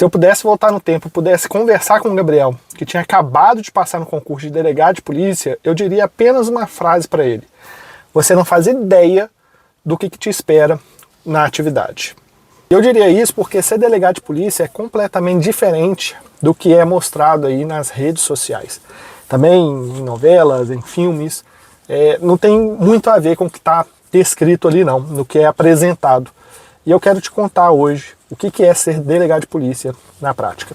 Se eu pudesse voltar no tempo, pudesse conversar com o Gabriel, que tinha acabado de passar no concurso de delegado de polícia, eu diria apenas uma frase para ele: você não faz ideia do que te espera na atividade. Eu diria isso porque ser delegado de polícia é completamente diferente do que é mostrado aí nas redes sociais. Também em novelas, em filmes, não tem muito a ver com o que está descrito ali não, no que é apresentado. E eu quero te contar hoje o que é ser delegado de polícia na prática.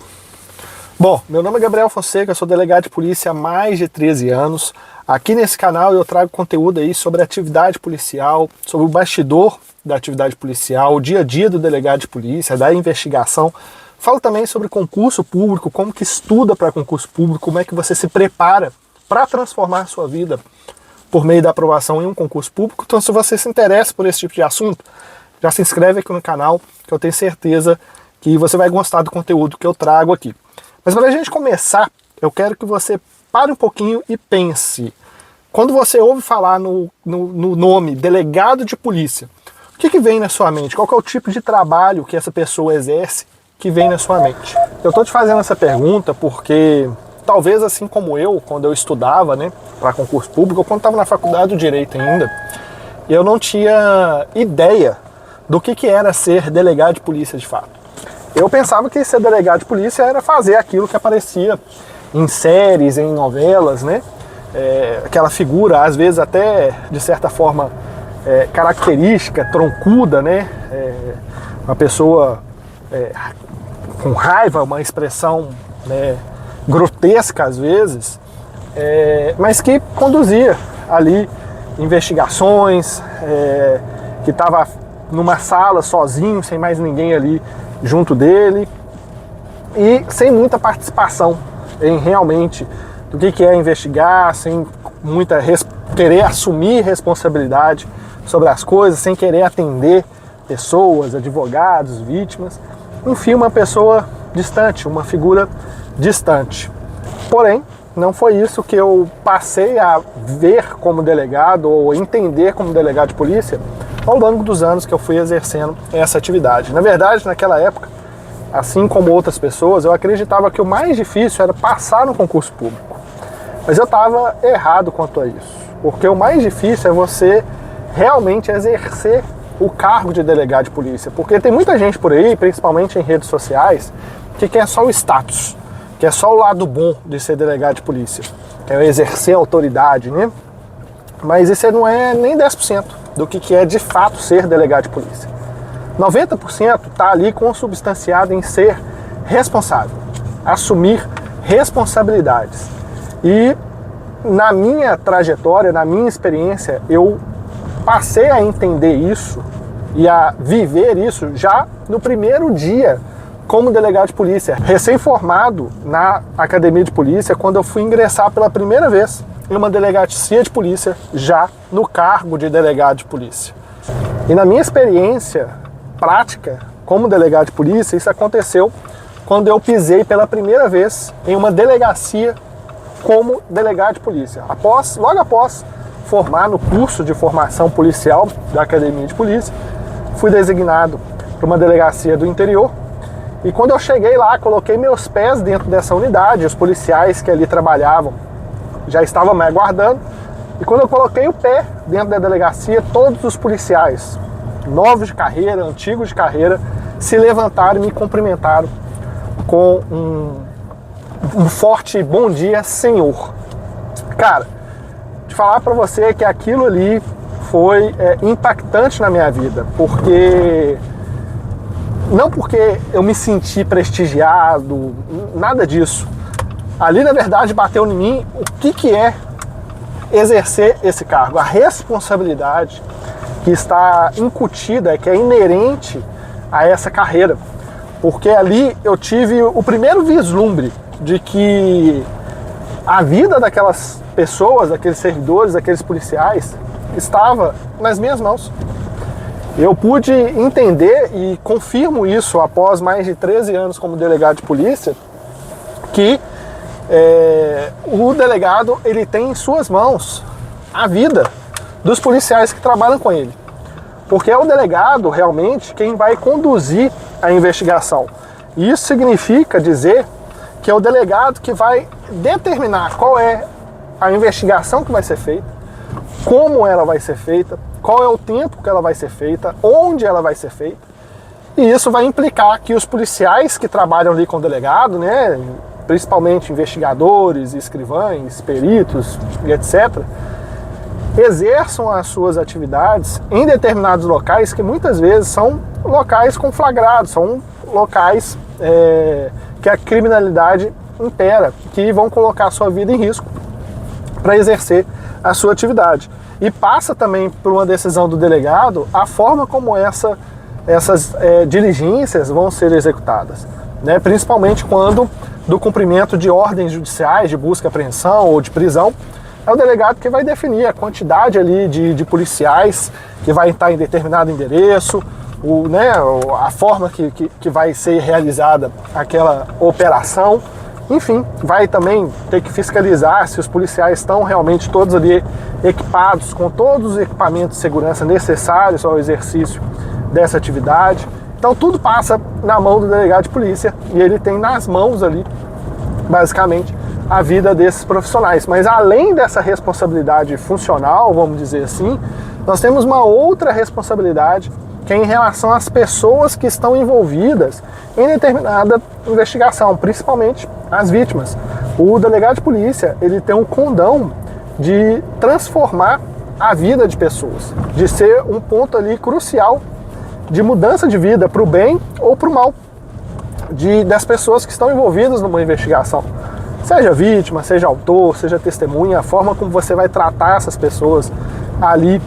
Bom, meu nome é Gabriel Fonseca, eu sou delegado de polícia há mais de 13 anos. Aqui nesse canal eu trago conteúdo aí sobre atividade policial, sobre o bastidor da atividade policial, o dia a dia do delegado de polícia, da investigação. Falo também sobre concurso público, como que estuda para concurso público, como é que você se prepara para transformar a sua vida por meio da aprovação em um concurso público. Então, se você se interessa por esse tipo de assunto, já se inscreve aqui no canal, que eu tenho certeza que você vai gostar do conteúdo que eu trago aqui. Mas para a gente começar, eu quero que você pare um pouquinho e pense. Quando você ouve falar no nome delegado de polícia, o que vem na sua mente? Qual que é o tipo de trabalho que essa pessoa exerce que vem na sua mente? Eu estou te fazendo essa pergunta porque, talvez assim como eu, quando eu estudava, né, para concurso público, quando estava na faculdade de Direito ainda, eu não tinha ideia do que era ser delegado de polícia de fato. Eu pensava que ser delegado de polícia era fazer aquilo que aparecia em séries, em novelas, né? Aquela figura, às vezes até de certa forma característica, troncuda, né? Uma pessoa com raiva, uma expressão, né, grotesca às vezes, mas que conduzia ali investigações, que estava numa sala sozinho, sem mais ninguém ali junto dele e sem muita participação em realmente do que é investigar, sem muita querer assumir responsabilidade sobre as coisas, sem querer atender pessoas, advogados, vítimas. Enfim, uma pessoa distante, uma figura distante. Porém, não foi isso que eu passei a ver como delegado ou entender como delegado de polícia ao longo dos anos que eu fui exercendo essa atividade. Na verdade, naquela época, assim como outras pessoas, eu acreditava que o mais difícil era passar no concurso público. Mas eu estava errado quanto a isso, porque o mais difícil é você realmente exercer o cargo de delegado de polícia, porque tem muita gente por aí, principalmente em redes sociais, que quer só o status, que é só o lado bom de ser delegado de polícia, é exercer a autoridade, né? Mas isso não é nem 10% do que é de fato ser delegado de polícia. 90% está ali consubstanciado em ser responsável, assumir responsabilidades. E na minha trajetória, na minha experiência, eu passei a entender isso e a viver isso já no primeiro dia como delegado de polícia, recém-formado na academia de polícia, quando eu fui ingressar pela primeira vez em uma delegacia de polícia, já no cargo de delegado de polícia. E na minha experiência prática como delegado de polícia, isso aconteceu quando eu pisei pela primeira vez em uma delegacia como delegado de polícia. Logo após formar no curso de formação policial da academia de polícia, fui designado para uma delegacia do interior. E quando eu cheguei lá, coloquei meus pés dentro dessa unidade, os policiais que ali trabalhavam já estavam me aguardando. E quando eu coloquei o pé dentro da delegacia, todos os policiais, novos de carreira, antigos de carreira, se levantaram e me cumprimentaram com um forte bom dia, senhor. Cara, de falar pra você que aquilo ali foi impactante na minha vida, porque não porque eu me senti prestigiado, nada disso. Ali, na verdade, bateu em mim o que é exercer esse cargo, a responsabilidade que está incutida, que é inerente a essa carreira. Porque ali eu tive o primeiro vislumbre de que a vida daquelas pessoas, daqueles servidores, daqueles policiais, estava nas minhas mãos. Eu pude entender, e confirmo isso após mais de 13 anos como delegado de polícia, que o delegado ele tem em suas mãos a vida dos policiais que trabalham com ele. Porque é o delegado realmente quem vai conduzir a investigação. Isso significa dizer que é o delegado que vai determinar qual é a investigação que vai ser feita, como ela vai ser feita, qual é o tempo que ela vai ser feita, onde ela vai ser feita. E isso vai implicar que os policiais que trabalham ali com o delegado, né, principalmente investigadores, escrivães, peritos e etc., exerçam as suas atividades em determinados locais que muitas vezes são locais conflagrados, são locais que a criminalidade impera, que vão colocar a sua vida em risco para exercer a sua atividade. E passa também por uma decisão do delegado a forma como essas diligências vão ser executadas, né? Principalmente quando do cumprimento de ordens judiciais de busca e apreensão ou de prisão, é o delegado que vai definir a quantidade ali de policiais que vai estar em determinado endereço, a forma que vai ser realizada aquela operação. Enfim, vai também ter que fiscalizar se os policiais estão realmente todos ali equipados com todos os equipamentos de segurança necessários ao exercício dessa atividade. Então tudo passa na mão do delegado de polícia e ele tem nas mãos ali, basicamente, a vida desses profissionais. Mas além dessa responsabilidade funcional, vamos dizer assim, nós temos uma outra responsabilidade que é em relação às pessoas que estão envolvidas em determinada investigação, principalmente as vítimas. O delegado de polícia, ele tem um condão de transformar a vida de pessoas, de ser um ponto ali crucial de mudança de vida para o bem ou para o mal das pessoas que estão envolvidas numa investigação. Seja vítima, seja autor, seja testemunha, a forma como você vai tratar essas pessoas ali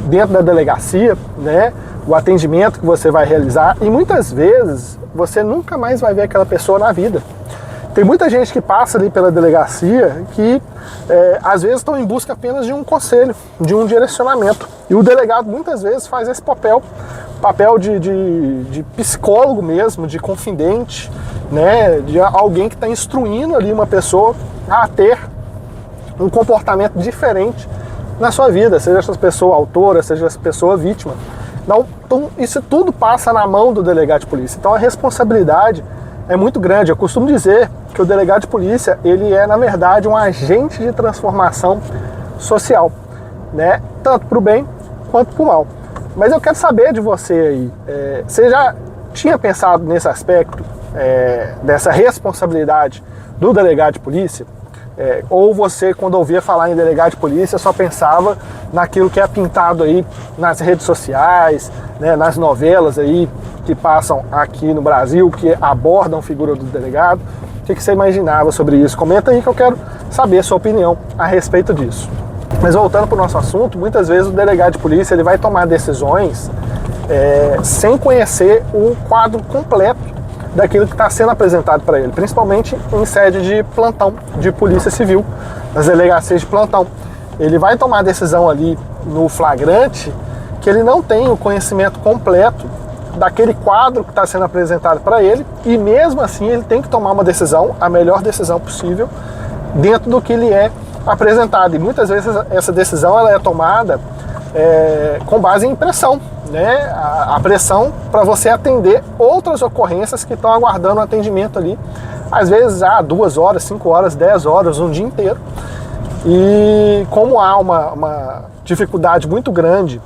dentro da delegacia, né? O atendimento que você vai realizar, e muitas vezes você nunca mais vai ver aquela pessoa na vida. Tem muita gente que passa ali pela delegacia que às vezes estão em busca apenas de um conselho, de um direcionamento. E o delegado muitas vezes faz esse papel de psicólogo mesmo, de confidente, né, de alguém que está instruindo ali uma pessoa a ter um comportamento diferente na sua vida, seja essa pessoa autora, seja essa pessoa vítima. Então isso tudo passa na mão do delegado de polícia. Então a responsabilidade é muito grande. Eu costumo dizer que o delegado de polícia, ele é, na verdade, um agente de transformação social, né? Tanto para o bem quanto para o mal. Mas eu quero saber de você aí, você já tinha pensado nesse aspecto, dessa responsabilidade do delegado de polícia? Ou você, quando ouvia falar em delegado de polícia, só pensava naquilo que é pintado aí nas redes sociais, né, nas novelas aí que passam aqui no Brasil, que abordam a figura do delegado? O que você imaginava sobre isso? Comenta aí que eu quero saber a sua opinião a respeito disso. Mas voltando para o nosso assunto, muitas vezes o delegado de polícia ele vai tomar decisões sem conhecer o quadro completo daquilo que está sendo apresentado para ele, principalmente em sede de plantão de polícia civil, nas delegacias de plantão. Ele vai tomar decisão ali no flagrante que ele não tem o conhecimento completo daquele quadro que está sendo apresentado para ele, e mesmo assim ele tem que tomar uma decisão, a melhor decisão possível, dentro do que ele é apresentado. E muitas vezes essa decisão ela é tomada com base em pressão, né? A pressão para você atender outras ocorrências que estão aguardando o atendimento ali, às vezes 2 horas, 5 horas, 10 horas, um dia inteiro. E como há uma dificuldade muito grande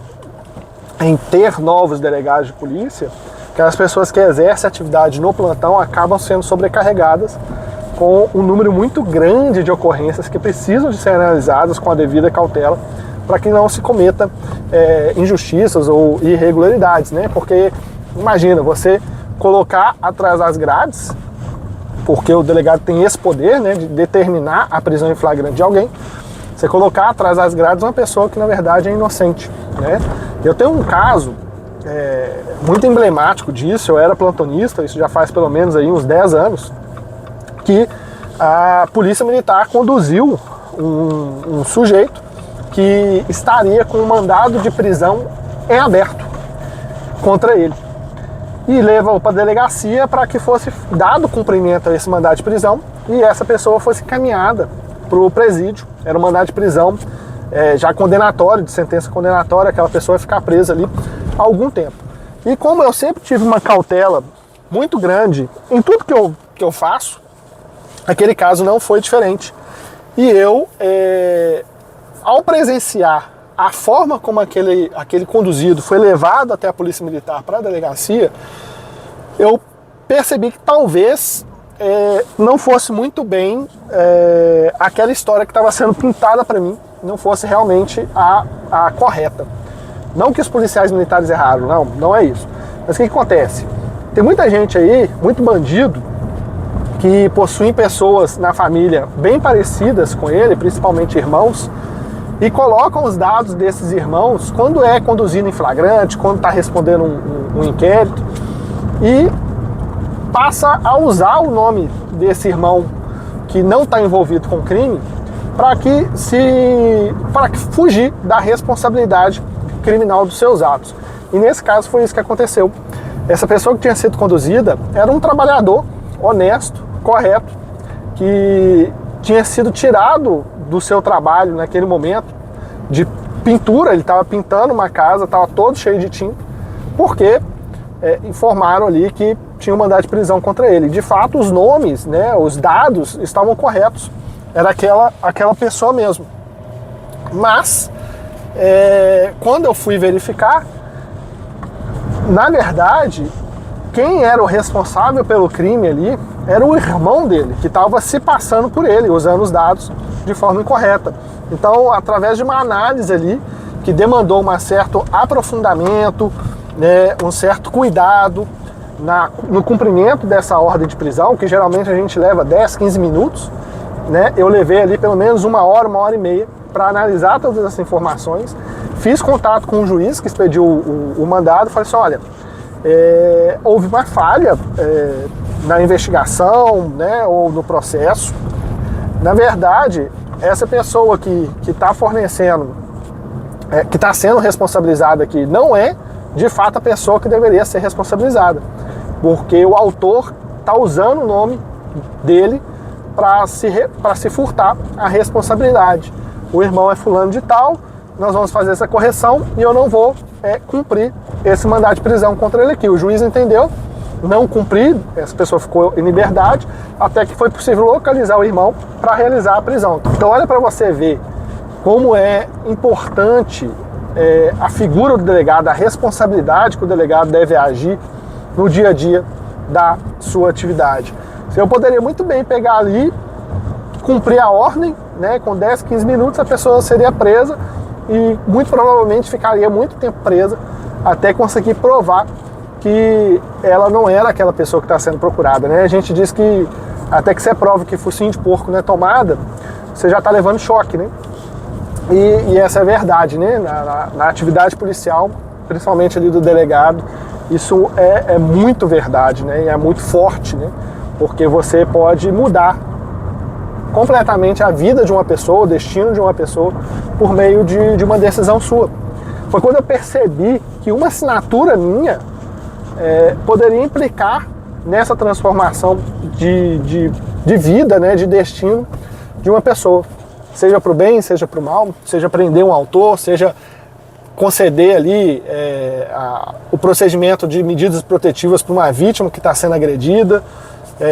em ter novos delegados de polícia, aquelas pessoas que exercem atividade no plantão acabam sendo sobrecarregadas com um número muito grande de ocorrências que precisam de ser analisadas com a devida cautela para que não se cometa injustiças ou irregularidades, né? Porque imagina você colocar atrás das grades, porque o delegado tem esse poder, né, de determinar a prisão em flagrante de alguém, você colocar atrás das grades uma pessoa que na verdade é inocente, né? Eu tenho um caso muito emblemático disso. Eu era plantonista, isso já faz pelo menos aí uns 10 anos, que a polícia militar conduziu um sujeito que estaria com um mandado de prisão em aberto contra ele. E levou para a delegacia para que fosse dado cumprimento a esse mandado de prisão e essa pessoa fosse encaminhada para o presídio. Era um mandado de prisão já condenatório, de sentença condenatória, aquela pessoa ia ficar presa ali há algum tempo. E como eu sempre tive uma cautela muito grande em tudo que eu faço. Aquele caso não foi diferente. E eu, ao presenciar a forma como aquele conduzido foi levado até a Polícia Militar para a delegacia, eu percebi que talvez não fosse muito bem aquela história que estava sendo pintada para mim, não fosse realmente a correta. Não que os policiais militares erraram, não é isso. Mas o que acontece? Tem muita gente aí, muito bandido, que possuem pessoas na família bem parecidas com ele, principalmente irmãos, e colocam os dados desses irmãos quando é conduzido em flagrante, quando está respondendo um inquérito, e passa a usar o nome desse irmão que não está envolvido com o crime para fugir da responsabilidade criminal dos seus atos. E nesse caso foi isso que aconteceu. Essa pessoa que tinha sido conduzida era um trabalhador honesto, correto, que tinha sido tirado do seu trabalho naquele momento de pintura. Ele estava pintando uma casa, estava todo cheio de tinta, porque informaram ali que tinha um mandado de prisão contra ele. De fato, os nomes, né, os dados estavam corretos, era aquela pessoa mesmo. Mas quando eu fui verificar, na verdade, quem era o responsável pelo crime ali era o irmão dele, que estava se passando por ele, usando os dados de forma incorreta. Então, através de uma análise ali, que demandou um certo aprofundamento, né, um certo cuidado no cumprimento dessa ordem de prisão, que geralmente a gente leva 10, 15 minutos, né, eu levei ali pelo menos uma hora e meia para analisar todas essas informações. Fiz contato com o juiz que expediu o mandado e falei assim, olha, houve uma falha na investigação, né, ou no processo. Na verdade, essa pessoa que está fornecendo, que está sendo responsabilizada aqui, não é de fato a pessoa que deveria ser responsabilizada, porque o autor está usando o nome dele para se furtar a responsabilidade. O irmão é fulano de tal, nós vamos fazer essa correção e eu não vou cumprir esse mandado de prisão contra ele aqui. O juiz entendeu, não cumprir, essa pessoa ficou em liberdade, até que foi possível localizar o irmão para realizar a prisão. Então olha para você ver como é importante a figura do delegado, a responsabilidade que o delegado deve agir no dia a dia da sua atividade. Eu poderia muito bem pegar ali, cumprir a ordem, né, com 10, 15 minutos a pessoa seria presa e muito provavelmente ficaria muito tempo presa até conseguir provar que ela não era aquela pessoa que está sendo procurada, né? A gente diz que até que você prove que focinho de porco não é tomada, você já está levando choque, né? E essa é a verdade, né? Na atividade policial, principalmente ali do delegado, isso é muito verdade, né? E é muito forte, né? Porque você pode mudar completamente a vida de uma pessoa, o destino de uma pessoa, por meio de uma decisão sua. Foi quando eu percebi que uma assinatura minha poderia implicar nessa transformação de vida, né, de destino de uma pessoa. Seja para o bem, seja para o mal, seja prender um autor, seja conceder ali o procedimento de medidas protetivas para uma vítima que está sendo agredida,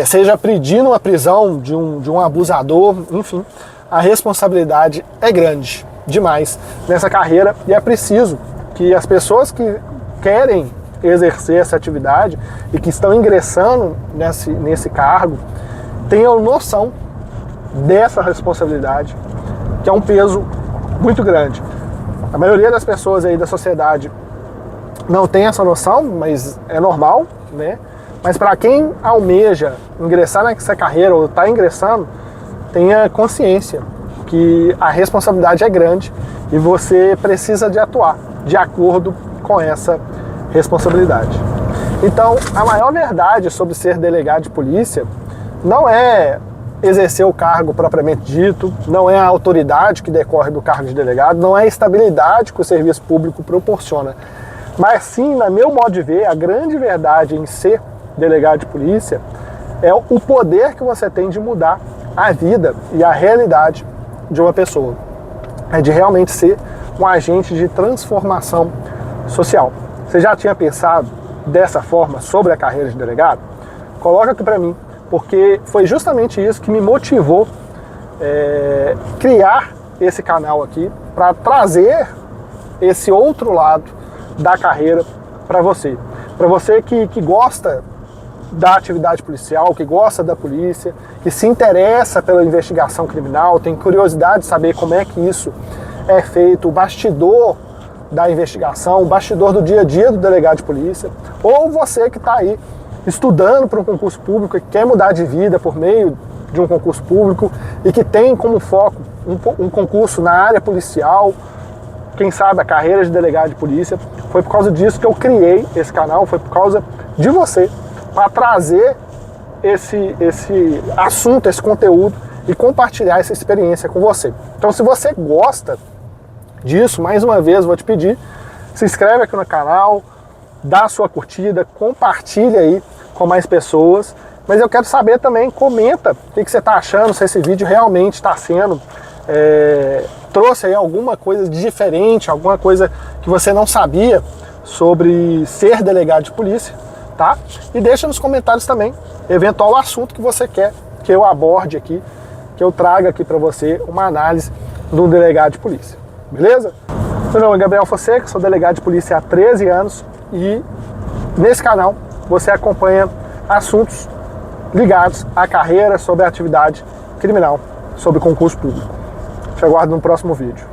seja pedindo uma prisão de um abusador, enfim. A responsabilidade é grande demais nessa carreira e é preciso que as pessoas que querem exercer essa atividade e que estão ingressando nesse cargo tenham noção dessa responsabilidade, que é um peso muito grande. A maioria das pessoas aí da sociedade não tem essa noção, mas é normal, né? Mas para quem almeja ingressar nessa carreira ou está ingressando, tenha consciência que a responsabilidade é grande e você precisa de atuar de acordo com essa responsabilidade. Então, a maior verdade sobre ser delegado de polícia não é exercer o cargo propriamente dito, não é a autoridade que decorre do cargo de delegado, não é a estabilidade que o serviço público proporciona, mas sim, no meu modo de ver, a grande verdade em ser delegado de polícia é o poder que você tem de mudar a vida e a realidade de uma pessoa. É de realmente ser um agente de transformação social. Você já tinha pensado dessa forma sobre a carreira de delegado? Coloca aqui para mim, porque foi justamente isso que me motivou criar esse canal aqui, para trazer esse outro lado da carreira para você. Para você que gosta da atividade policial, que gosta da polícia, que se interessa pela investigação criminal, tem curiosidade de saber como é que isso é feito, o bastidor da investigação, o bastidor do dia a dia do delegado de polícia, ou você que está aí estudando para um concurso público e quer mudar de vida por meio de um concurso público e que tem como foco um concurso na área policial, quem sabe a carreira de delegado de polícia. Foi por causa disso que eu criei esse canal, foi por causa de você, para trazer esse assunto, esse conteúdo e compartilhar essa experiência com você. Então, se você gosta disso, mais uma vez vou te pedir, se inscreve aqui no canal, dá a sua curtida, compartilha aí com mais pessoas, mas eu quero saber também, comenta o que você está achando, se esse vídeo realmente está sendo, trouxe aí alguma coisa diferente, alguma coisa que você não sabia sobre ser delegado de polícia, tá? E deixa nos comentários também eventual assunto que você quer que eu aborde aqui, que eu traga aqui para você uma análise do delegado de polícia. Beleza? Meu nome é Gabriel Fonseca, sou delegado de polícia há 13 anos e nesse canal você acompanha assuntos ligados à carreira, sobre a atividade criminal, sobre concurso público. Te aguardo no próximo vídeo.